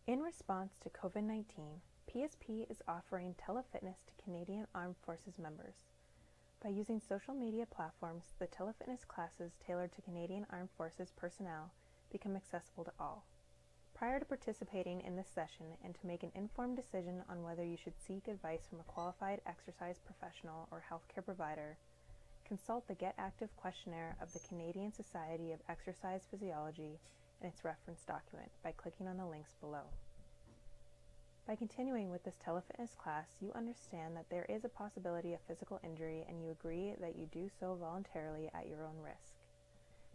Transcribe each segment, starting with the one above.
In response to COVID-19, PSP is offering telefitness to Canadian Armed Forces members. By using social media platforms, the telefitness classes tailored to Canadian Armed Forces personnel become accessible to all. Prior to participating in this session and to make an informed decision on whether you should seek advice from a qualified exercise professional or healthcare provider, consult the Get Active questionnaire of the Canadian Society of Exercise Physiology and its reference document by clicking on the links below. By continuing with this telefitness class, you understand that there is a possibility of physical injury and you agree that you do so voluntarily at your own risk.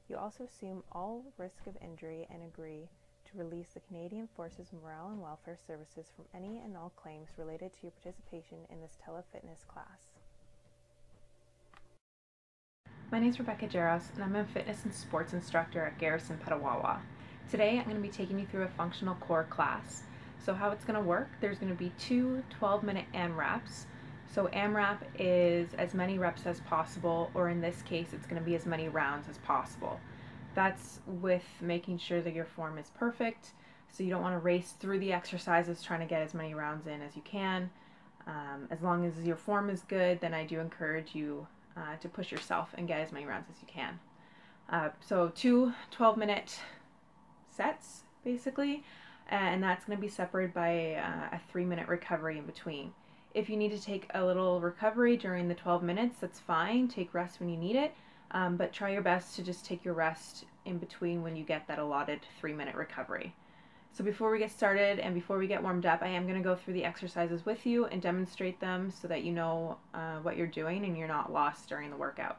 You also assume all risk of injury and agree to release the Canadian Forces Morale and Welfare Services from any and all claims related to your participation in this telefitness class. My name is Rebecca Jaros, and I'm a fitness and sports instructor at Garrison Petawawa. Today I'm going to be taking you through a functional core class. So how it's going to work, there's going to be two 12-minute AMRAPs. So AMRAP is as many reps as possible, or in this case it's going to be as many rounds as possible. That's with making sure that your form is perfect, so you don't want to race through the exercises trying to get as many rounds in as you can. As long as your form is good, then I do encourage you to push yourself and get as many rounds as you can. So two 12-minute sets basically, and that's going to be separated by a 3-minute recovery in between. If you need to take a little recovery during the 12 minutes, that's fine. Take rest when you need it, but try your best to just take your rest in between when you get that allotted 3-minute recovery. So before we get started and before we get warmed up, I am going to go through the exercises with you and demonstrate them so that you know what you're doing and you're not lost during the workout.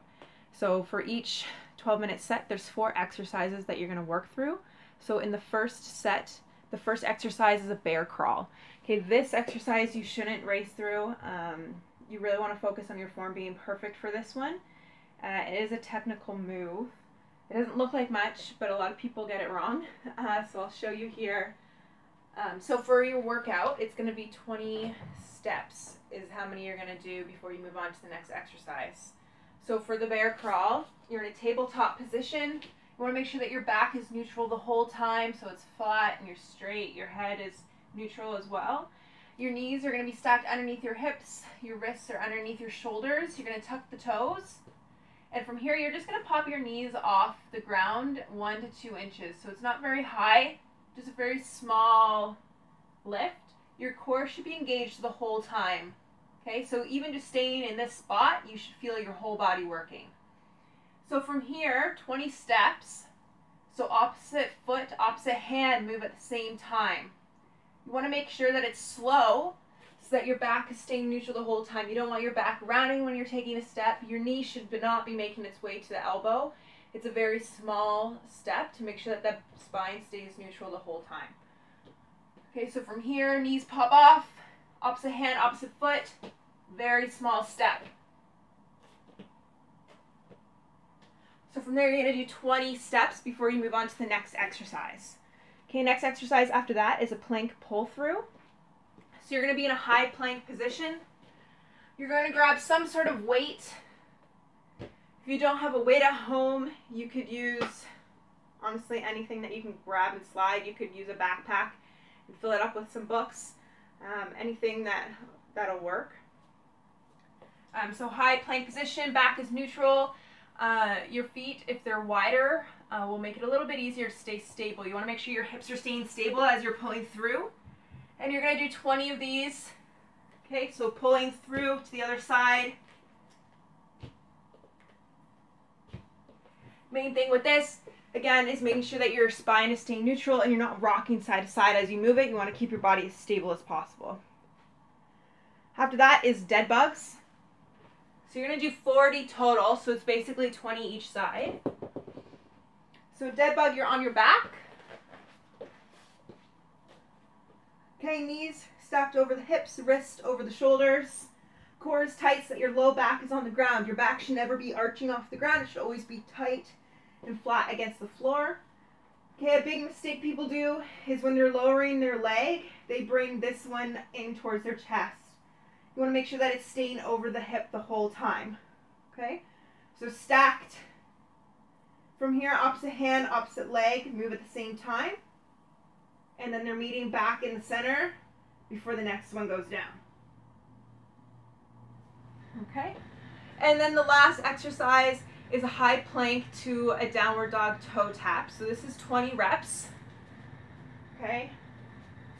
So for each 12-minute set, there's 4 exercises that you're going to work through. So in the first set, the first exercise is a bear crawl. Okay, this exercise you shouldn't race through. You really want to focus on your form being perfect for this one. It is a technical move. It doesn't look like much, but a lot of people get it wrong. So I'll show you here. So for your workout, it's going to be 20 steps is how many you're going to do before you move on to the next exercise. So for the bear crawl, you're in a tabletop position. You want to make sure that your back is neutral the whole time, so it's flat and you're straight. Your head is neutral as well. Your knees are going to be stacked underneath your hips. Your wrists are underneath your shoulders. You're going to tuck the toes. And from here, you're just going to pop your knees off the ground 1 to 2 inches. So it's not very high, just a very small lift. Your core should be engaged the whole time. Okay, so even just staying in this spot, you should feel your whole body working. So from here, 20 steps. So opposite foot, opposite hand move at the same time. You want to make sure that it's slow, so that your back is staying neutral the whole time. You don't want your back rounding when you're taking a step. Your knee should not be making its way to the elbow. It's a very small step to make sure that the spine stays neutral the whole time. Okay, so from here, knees pop off, opposite hand, opposite foot, very small step. So from there, you're going to do 20 steps before you move on to the next exercise. Okay, next exercise after that is a plank pull through. So you're going to be in a high plank position. You're going to grab some sort of weight. If you don't have a weight at home, you could use, honestly, anything that you can grab and slide. You could use a backpack and fill it up with some books. Anything that'll work. So high plank position, back is neutral. Your feet, if they're wider, will make it a little bit easier to stay stable. You want to make sure your hips are staying stable as you're pulling through. And you're going to do 20 of these. Okay, so pulling through to the other side. Main thing with this, again, is making sure that your spine is staying neutral and you're not rocking side to side as you move it. You want to keep your body as stable as possible. After that is dead bugs. So you're going to do 40 total, so it's basically 20 each side. So dead bug, you're on your back. Okay, knees stacked over the hips, wrists over the shoulders. Core is tight so that your low back is on the ground. Your back should never be arching off the ground. It should always be tight and flat against the floor. Okay, a big mistake people do is when they're lowering their leg, they bring this one in towards their chest. You want to make sure that it's staying over the hip the whole time. Okay, so stacked. From here, opposite hand, opposite leg, move at the same time. and then they're meeting back in the center before the next one goes down. Okay? And then the last exercise is a high plank to a downward dog toe tap. So this is 20 reps. Okay?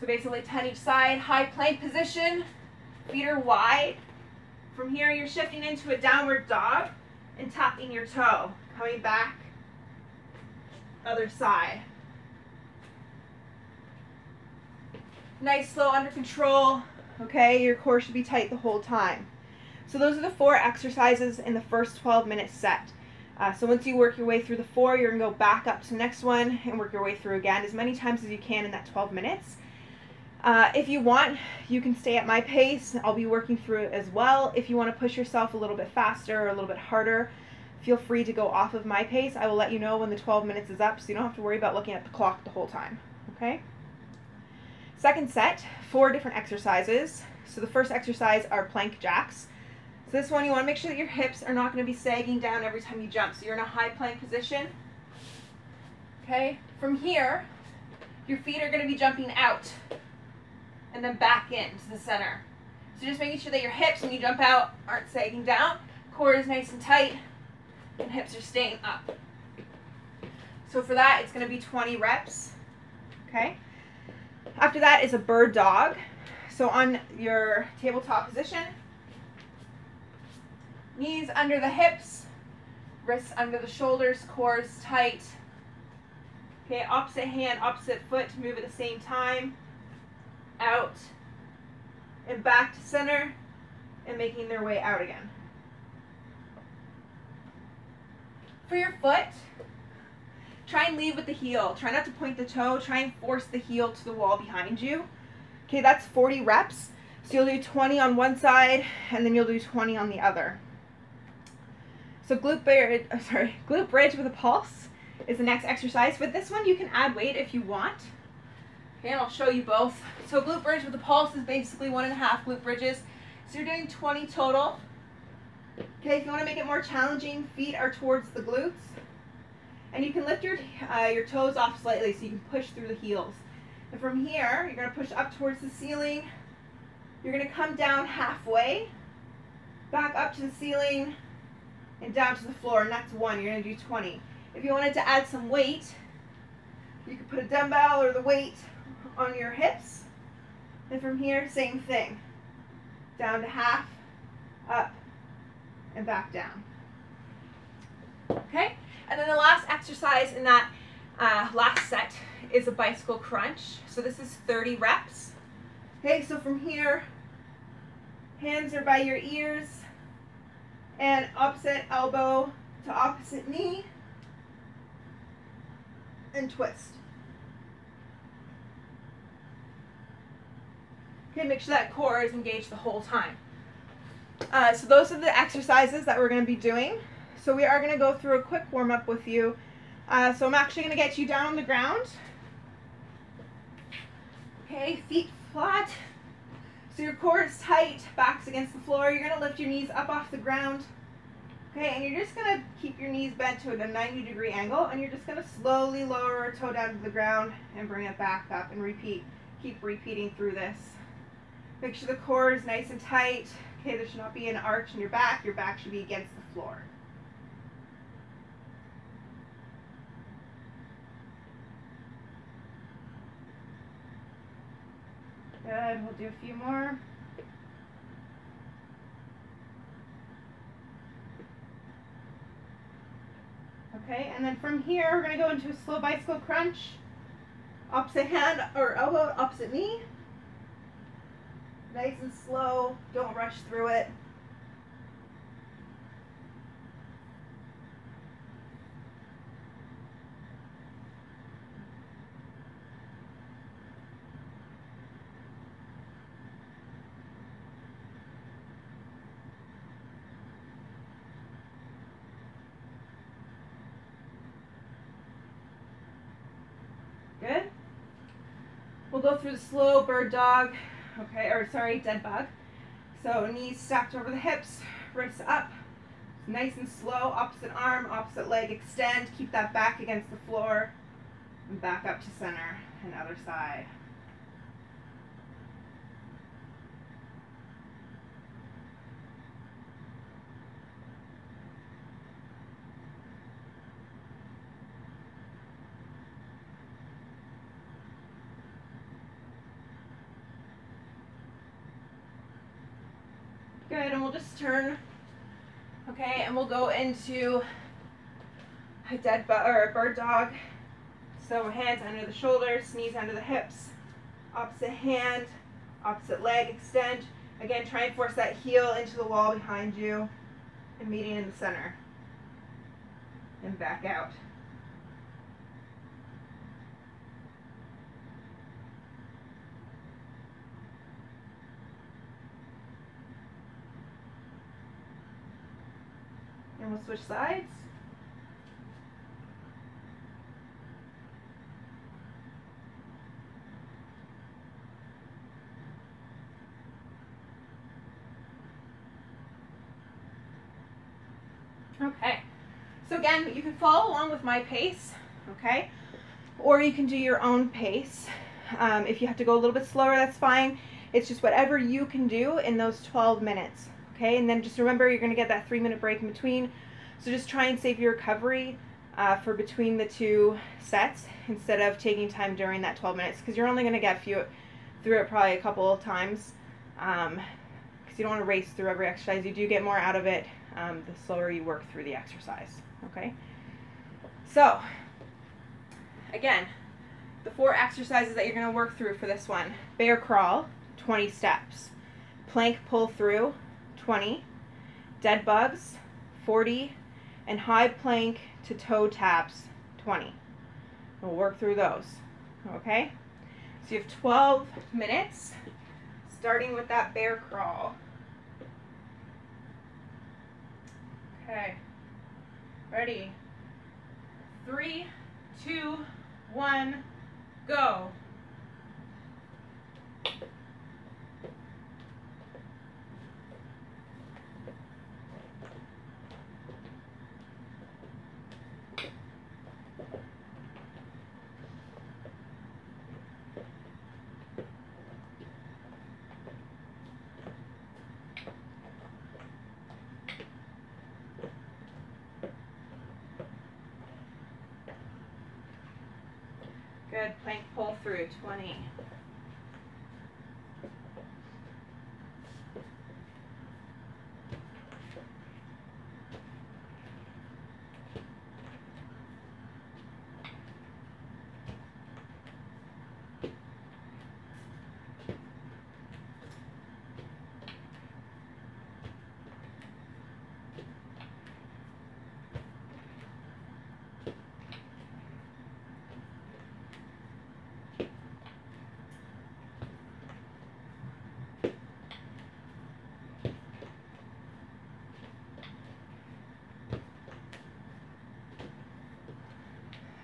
So basically 10 each side, high plank position, feet are wide. From here you're shifting into a downward dog and tapping your toe, coming back other side. Nice, slow, under control. Okay, your core should be tight the whole time. So those are the 4 exercises in the first 12-minute set. So once you work your way through the 4, you're going to go back up to the next one and work your way through again as many times as you can in that 12 minutes. If you want, you can stay at my pace. I'll be working through it as well. If you want to push yourself a little bit faster or a little bit harder, feel free to go off of my pace. I will let you know when the 12 minutes is up, so you don't have to worry about looking at the clock the whole time. Okay? Second set, 4 different exercises. So the first exercise are plank jacks. So this one, you want to make sure that your hips are not going to be sagging down every time you jump. So you're in a high plank position. Okay? From here, your feet are going to be jumping out and then back into the center. So just making sure that your hips, when you jump out, aren't sagging down. Core is nice and tight, and hips are staying up. So for that, it's going to be 20 reps. Okay? After that is a bird dog. So on your tabletop position, knees under the hips, wrists under the shoulders, core is tight. Okay, opposite hand, opposite foot to move at the same time. Out and back to center and making their way out again. For your foot, try and lead with the heel. Try not to point the toe. Try and force the heel to the wall behind you. Okay, that's 40 reps. So you'll do 20 on one side and then you'll do 20 on the other. So glute bridge with a pulse is the next exercise. With this one, you can add weight if you want. Okay, and I'll show you both. So glute bridge with a pulse is basically 1.5 glute bridges. So you're doing 20 total. Okay, if you want to make it more challenging, feet are towards the glutes. And you can lift your toes off slightly so you can push through the heels. And from here, you're going to push up towards the ceiling. You're going to come down halfway, back up to the ceiling, and down to the floor, and that's 1. You're going to do 20. If you wanted to add some weight, you could put a dumbbell or the weight on your hips. And from here, same thing. Down to half, up, and back down. Okay? And then the last exercise in that last set is a bicycle crunch. So this is 30 reps. Okay, so from here, hands are by your ears, and opposite elbow to opposite knee, and twist. Okay, make sure that core is engaged the whole time. So those are the exercises that we're going to be doing. So we are going to go through a quick warm-up with you. So I'm actually going to get you down on the ground. Okay, feet flat. So your core is tight, back's against the floor. You're going to lift your knees up off the ground. Okay, and you're just going to keep your knees bent to a 90-degree angle, and you're just going to slowly lower a toe down to the ground and bring it back up and repeat. Keep repeating through this. Make sure the core is nice and tight. Okay, there should not be an arch in your back. Your back should be against the floor. Good, we'll do a few more. Okay, and then from here, we're going to go into a slow bicycle crunch. Opposite hand or elbow, opposite knee. Nice and slow, don't rush through it. Good. We'll go through the slow bird dog. Okay, or sorry, dead bug. So knees stacked over the hips, wrists up, nice and slow, opposite arm, opposite leg, extend, keep that back against the floor. And back up to center and other side. Good, and we'll just turn, okay, and we'll go into a dead bug or a bird dog. So hands under the shoulders, knees under the hips, opposite hand, opposite leg, extend. Again, try and force that heel into the wall behind you and meeting in the center. And back out. And we'll switch sides. Okay, so again, you can follow along with my pace, okay? Or you can do your own pace. If you have to go a little bit slower, that's fine. It's just whatever you can do in those 12 minutes, okay? And then just remember, you're gonna get that 3-minute break in between. So just try and save your recovery for between the 2 sets instead of taking time during that 12 minutes, because you're only gonna get through it probably a couple of times, because you don't wanna race through every exercise. You do get more out of it the slower you work through the exercise, okay? So, again, the 4 exercises that you're going to work through for this one: bear crawl, 20 steps; plank pull through, 20; dead bugs, 40; and high plank to toe taps, 20. We'll work through those, okay? So you have 12 minutes, starting with that bear crawl. Okay, ready? 3, 2, 1, go. Good, plank pull through, 20.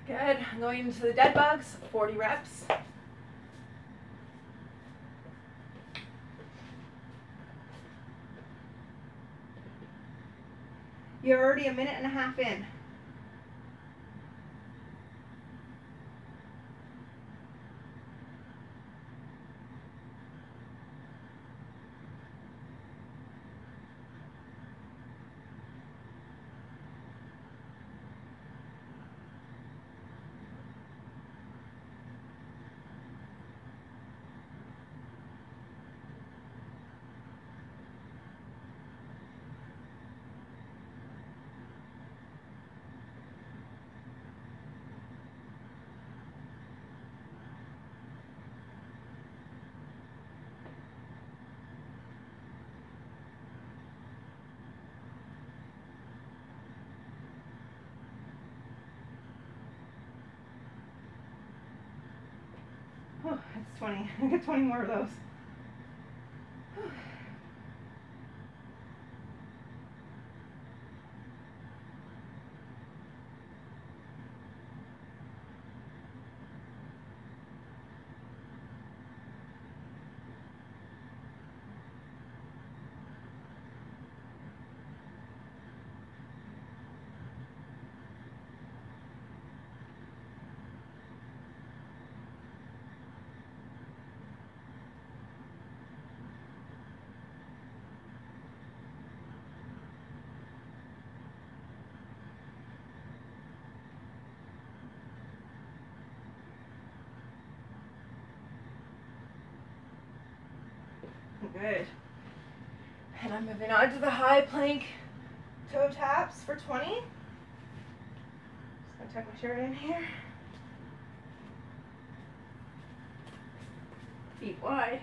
Good, going into the dead bugs, 40 reps. You're already a minute and a half in. Oh, that's 20. I get 20 more of those. Good. And I'm moving on to the high plank toe taps for 20. Just gonna tuck my shirt in here. Feet wide.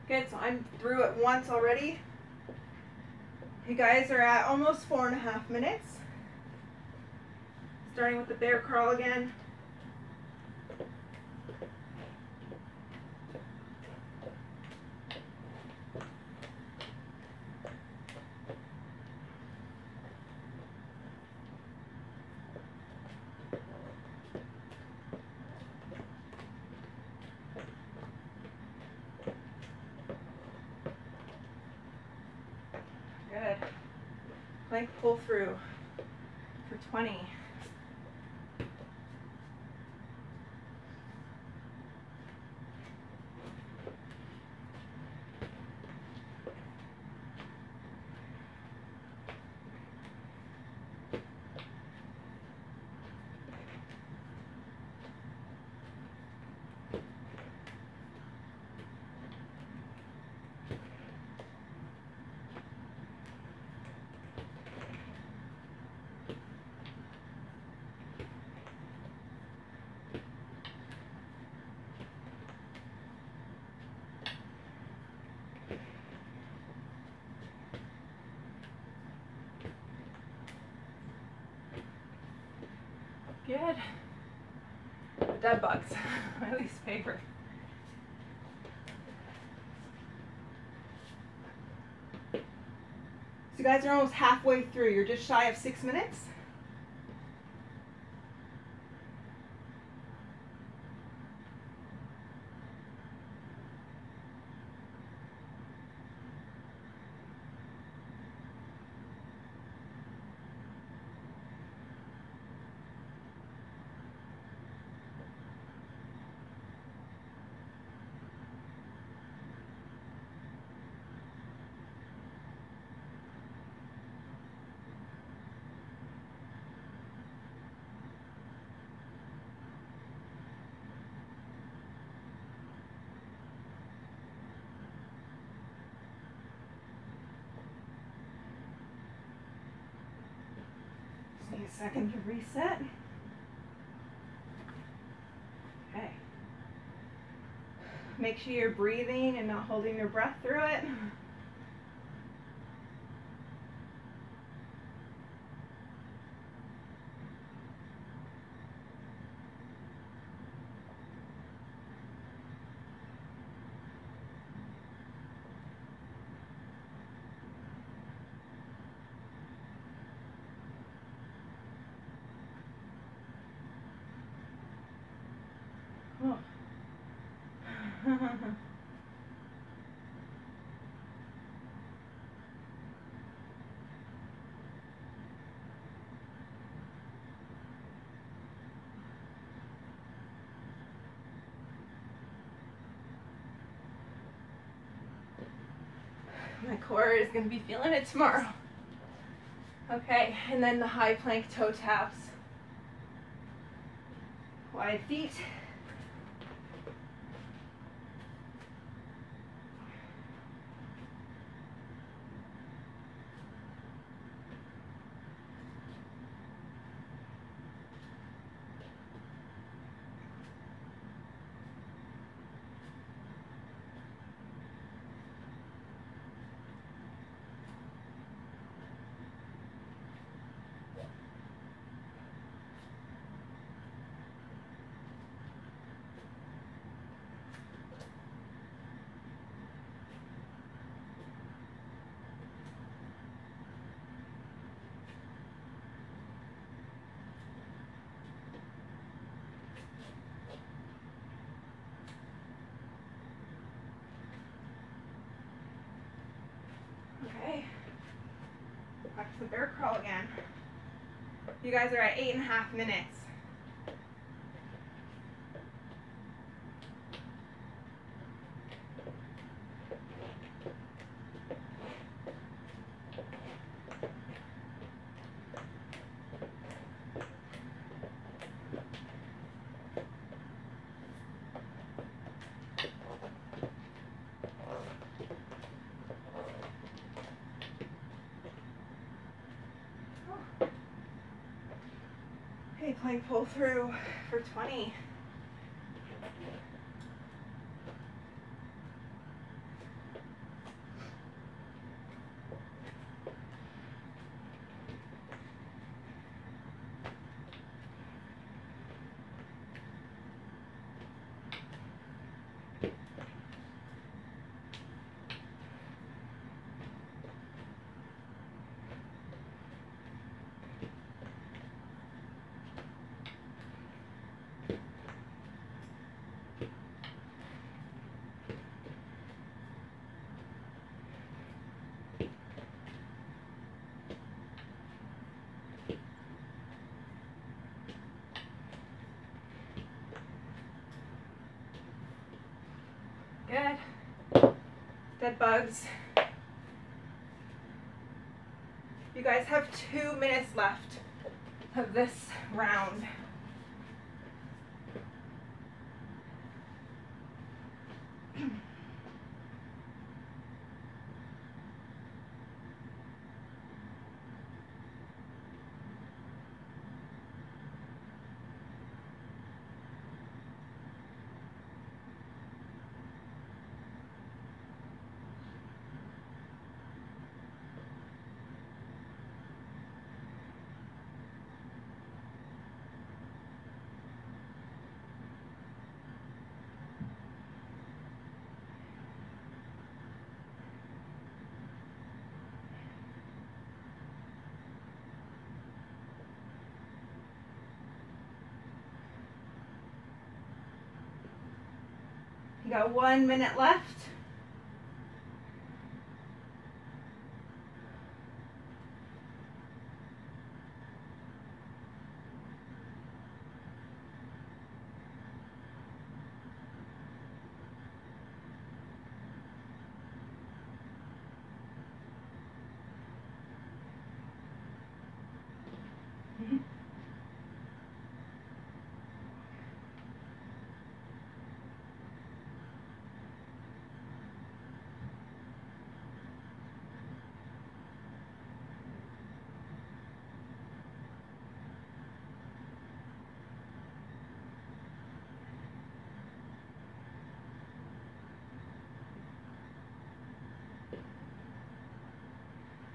Good, so I'm through it once already. You guys are at almost 4.5 minutes. Starting with the bear crawl again. Good. Plank pull through for 20. Good. Dead bugs, my least favorite. So you guys are almost halfway through. You're just shy of 6 minutes. Just need a second to reset. Okay. Make sure you're breathing and not holding your breath through it. Oh. My core is going to be feeling it tomorrow. Okay, and then the high plank toe taps. Wide feet. Back to the bear crawl again. You guys are at 8.5 minutes. Okay, plank pull through for 20. Good. Dead bugs. You guys have 2 minutes left of this round. You got 1 minute left.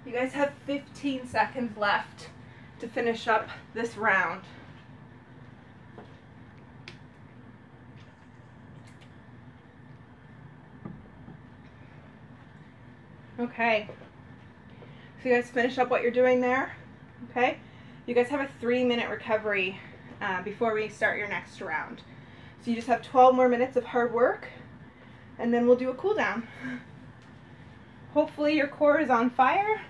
You guys have 15 seconds left to finish up this round. Okay, so you guys finish up what you're doing there, okay? You guys have a 3-minute recovery before we start your next round. So you just have 12 more minutes of hard work, and then we'll do a cool down. Hopefully your core is on fire,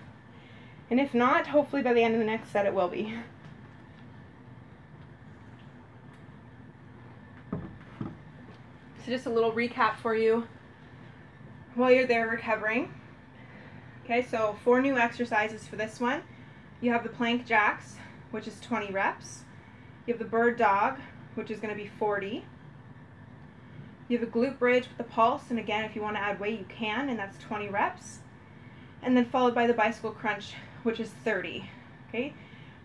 and if not, hopefully by the end of the next set it will be. So just a little recap for you while you're there recovering. Okay, so 4 new exercises for this one. You have the plank jacks, which is 20 reps. You have the bird dog, which is going to be 40. You have a glute bridge with the pulse, and again, if you want to add weight, you can, and that's 20 reps. And then followed by the bicycle crunch, which is 30. Okay,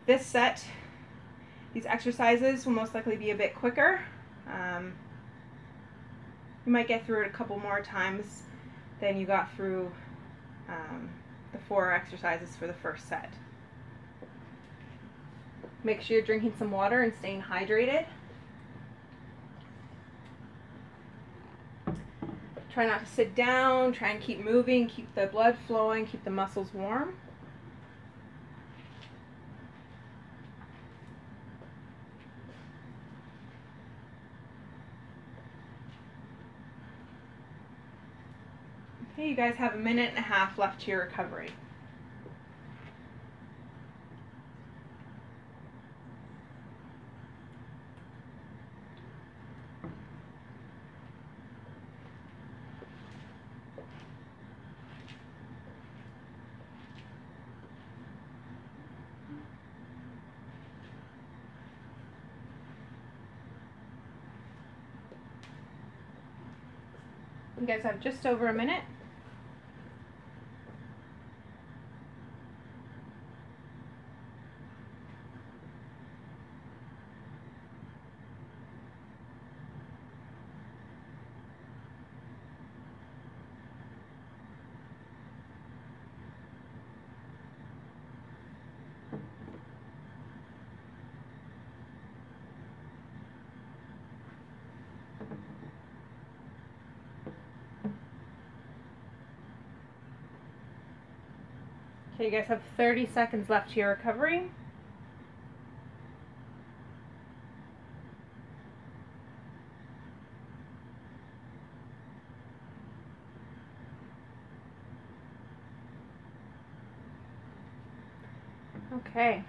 this set, these exercises will most likely be a bit quicker. You might get through it a couple more times than you got through the 4 exercises for the first set. Make sure you're drinking some water and staying hydrated. Try not to sit down, try and keep moving, keep the blood flowing, keep the muscles warm. Okay, you guys have 1.5 minutes left to your recovery. You guys have just over a minute. Okay, you guys have 30 seconds left to your recovery. Okay.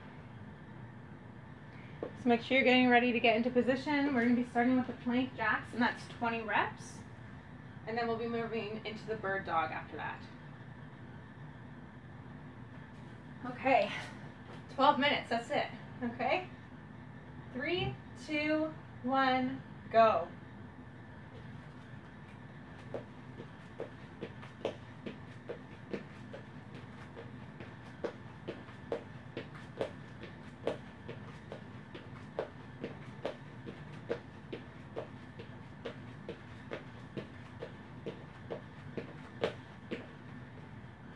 So make sure you're getting ready to get into position. We're going to be starting with the plank jacks, and that's 20 reps. And then we'll be moving into the bird dog after that. Okay, 12 minutes, that's it. Okay? 3, 2, 1, go.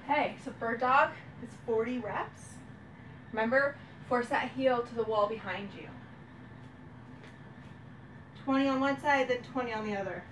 Okay, so bird dog is 40 reps. Remember, force that heel to the wall behind you. 20 on one side, then 20 on the other.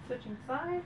Switching sides.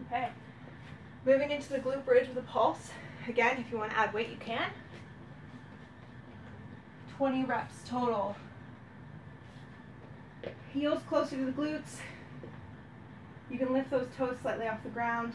Okay, moving into the glute bridge with a pulse. Again, if you want to add weight, you can. 20 reps total. Heels closer to the glutes. You can lift those toes slightly off the ground.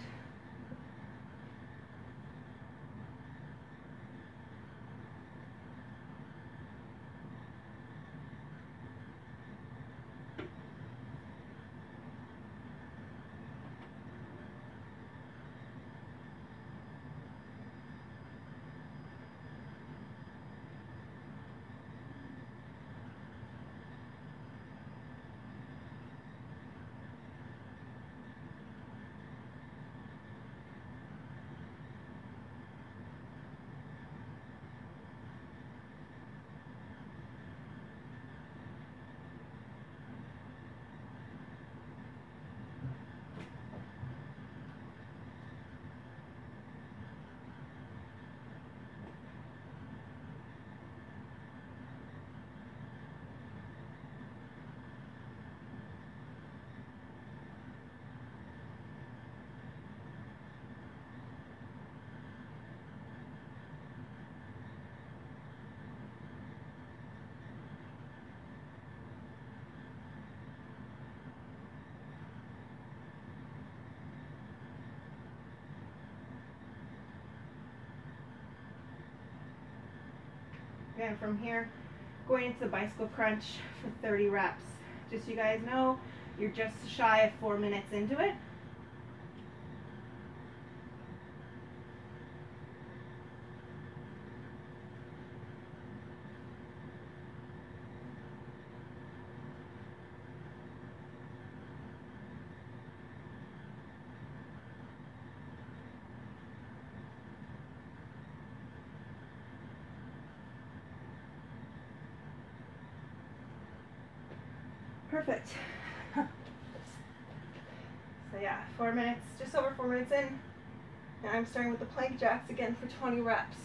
Again, from here, going into the bicycle crunch for 30 reps. Just so you guys know, you're just shy of 4 minutes into it. Perfect. So yeah, 4 minutes, just over 4 minutes in. And I'm starting with the plank jacks again for 20 reps.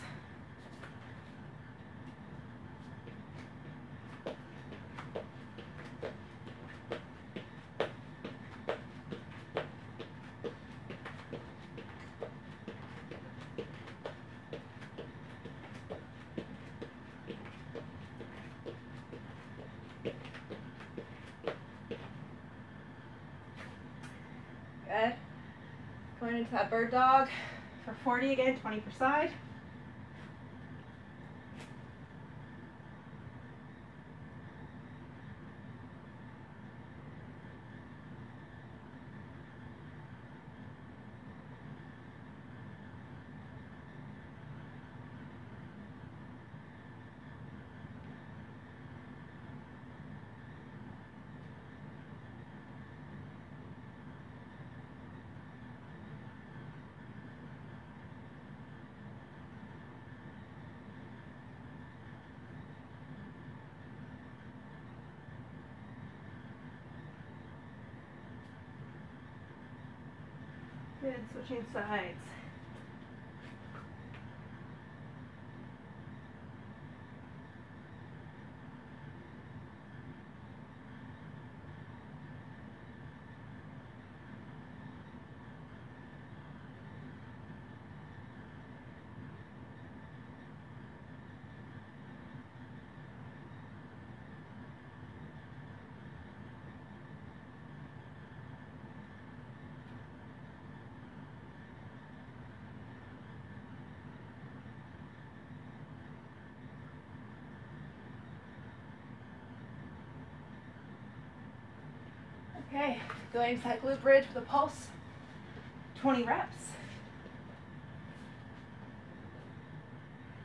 Good. Going into that bird dog for 40 again, 20 per side. Good, switching sides. Okay, going into that glute bridge with a pulse, 20 reps.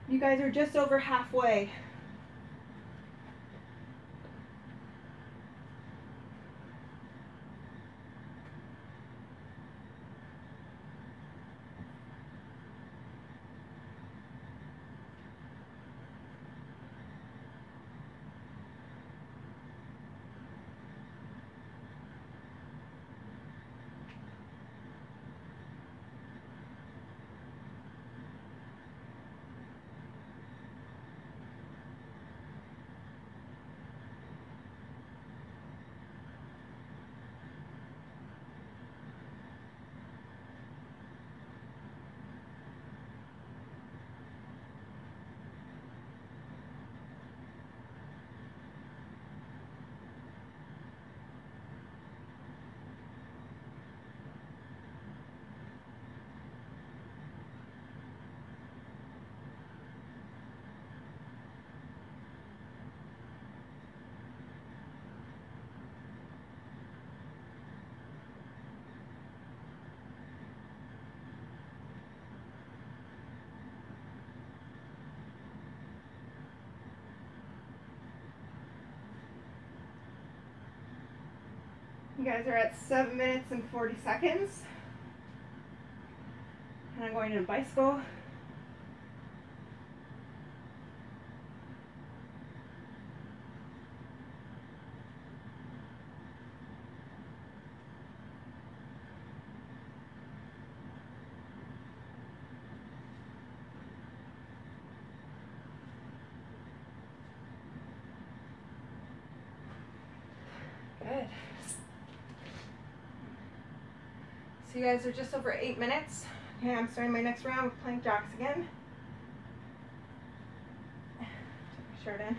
You guys are just over halfway. You guys are at 7 minutes and 40 seconds. And I'm going to bicycle. Good. So you guys are just over 8 minutes. Okay, I'm starting my next round with plank jacks again. Tuck my shirt in.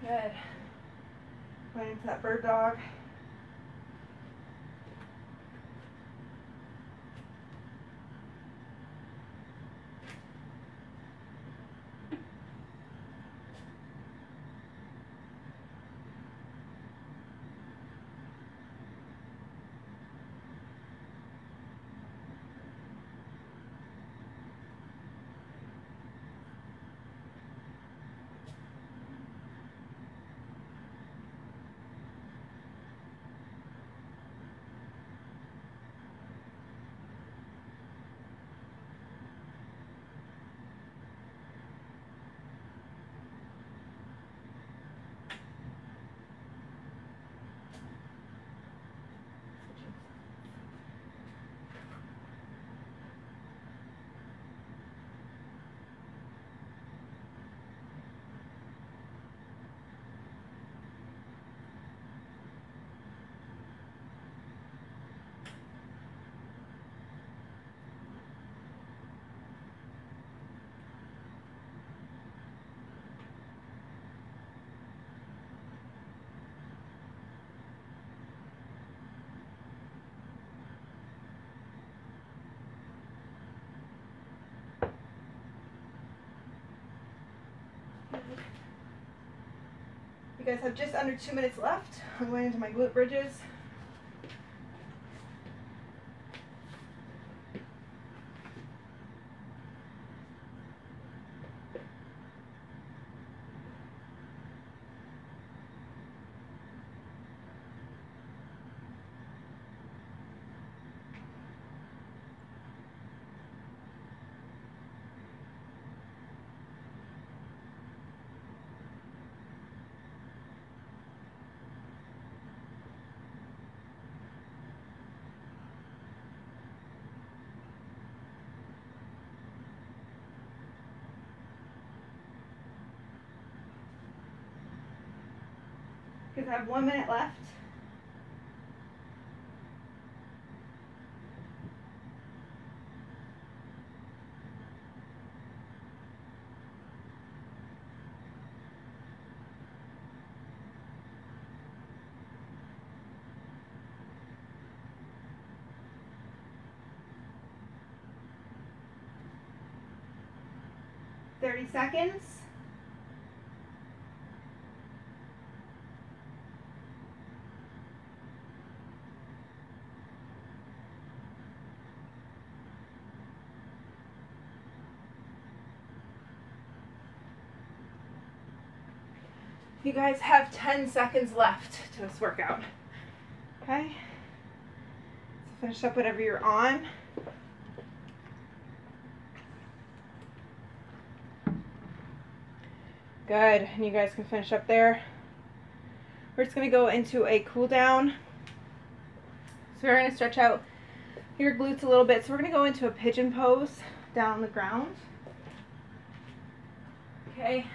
Good. Going into that bird dog. You guys have just under 2 minutes left. I'm going into my glute bridges. Because I have 1 minute left. "30 seconds. You guys have 10 seconds left to this workout. Okay? So finish up whatever you're on. Good. And you guys can finish up there. We're just going to go into a cool down. So we're going to stretch out your glutes a little bit. So we're going to go into a pigeon pose down on the ground. Okay.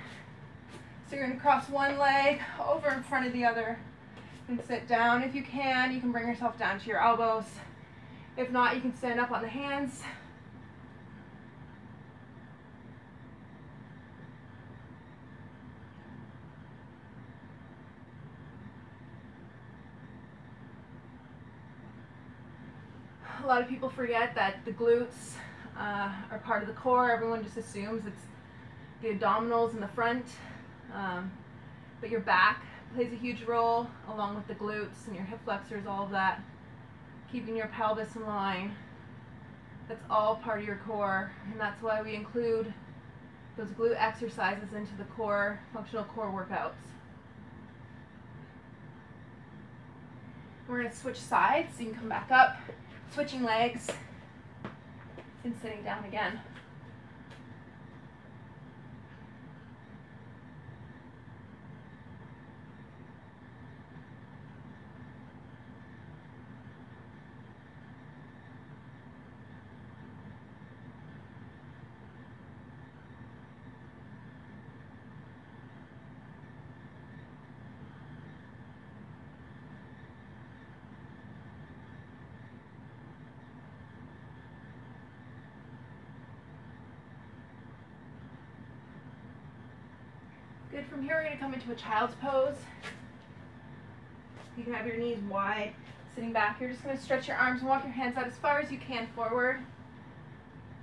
So you're going to cross one leg over in front of the other and sit down. If you can bring yourself down to your elbows. If not, you can stand up on the hands. A lot of people forget that the glutes are part of the core. Everyone just assumes it's the abdominals in the front. But your back plays a huge role along with the glutes and your hip flexors, all of that. Keeping your pelvis in line. That's all part of your core, and that's why we include those glute exercises into the core, functional core workouts. We're going to switch sides so you can come back up, switching legs, and sitting down again. Good. From here, we're going to come into a child's pose. You can have your knees wide, sitting back. You're just going to stretch your arms and walk your hands out as far as you can forward.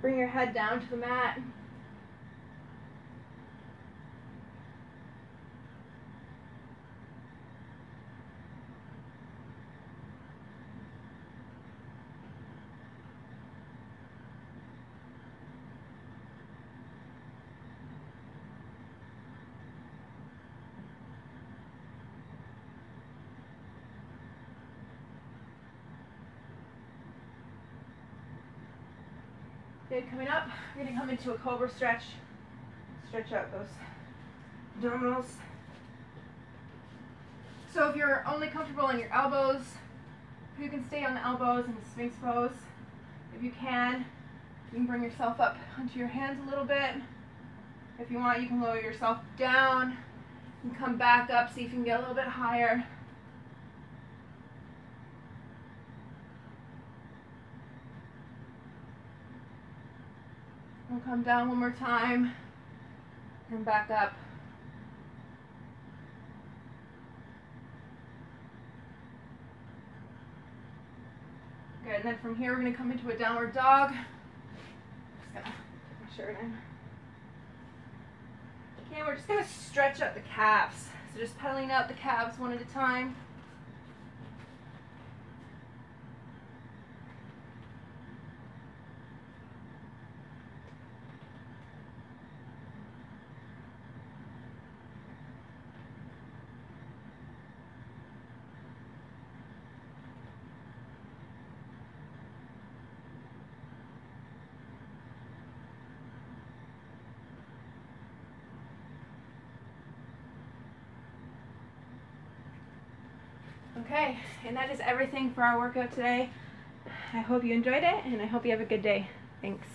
Bring your head down to the mat. Good. Coming up, we're going to come into a cobra stretch. Stretch out those abdominals. So if you're only comfortable on your elbows, you can stay on the elbows in the Sphinx pose. If you can bring yourself up onto your hands a little bit. If you want, you can lower yourself down and come back up, see if you can get a little bit higher. We'll come down one more time and back up. Good, and then from here we're going to come into a downward dog. Just going to put my shirt in. Okay, we're just going to stretch up the calves. So just pedaling out the calves one at a time. Okay, and that is everything for our workout today. I hope you enjoyed it, and I hope you have a good day. Thanks.